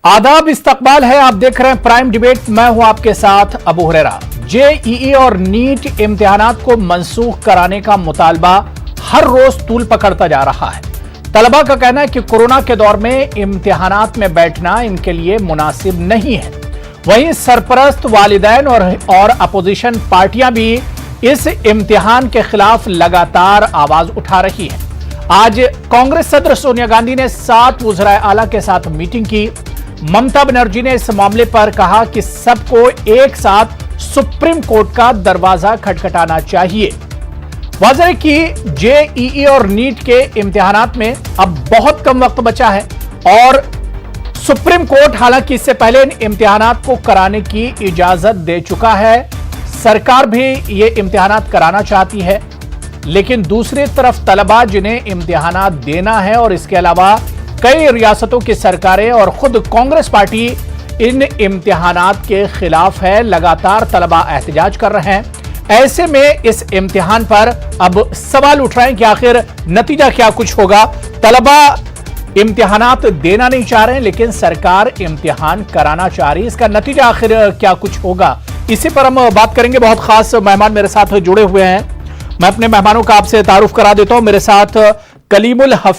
आदाब, इस्तकबाल है। आप देख रहे हैं प्राइम डिबेट। मैं हूं आपके साथ अबू हुरैरा। जेईई और नीट इम्तिहानात को मंसूख कराने का मुतालबा हर रोज तूल पकड़ता जा रहा है। तलबा का कहना है कि कोरोना के दौर में इम्तिहानात में बैठना इनके लिए मुनासिब नहीं है। वहीं सरपरस्त वालिदैन और अपोजिशन पार्टियां भी इस इम्तिहान के खिलाफ लगातार आवाज उठा रही है। आज कांग्रेस सदर सोनिया गांधी ने 7 वज़राए आला के साथ मीटिंग की। ममता बनर्जी ने इस मामले पर कहा कि सबको एक साथ सुप्रीम कोर्ट का दरवाजा खटखटाना चाहिए। वाज़ेह है कि जेईई और नीट के इम्तिहानात में अब बहुत कम वक्त बचा है और सुप्रीम कोर्ट हालांकि इससे पहले इन इम्तिहानात को कराने की इजाजत दे चुका है। सरकार भी ये इम्तिहानात कराना चाहती है, लेकिन दूसरी तरफ तलबा जिन्हें इम्तिहानात देना है और इसके अलावा कई रियासतों की सरकारें और खुद कांग्रेस पार्टी इन इम्तिहानात के खिलाफ है। लगातार तलबा एहतजाज कर रहे हैं। ऐसे में इस इम्तिहान पर अब सवाल उठ रहे हैं कि आखिर नतीजा क्या कुछ होगा। तलबा इम्तिहानात देना नहीं चाह रहे हैं, लेकिन सरकार इम्तिहान कराना चाह रही है। इसका नतीजा आखिर क्या कुछ होगा, इसी पर हम बात करेंगे। बहुत खास मेहमान मेरे साथ जुड़े हुए हैं। मैं अपने मेहमानों का आपसे तारुफ करा देता हूं। मेरे साथ कलीमुल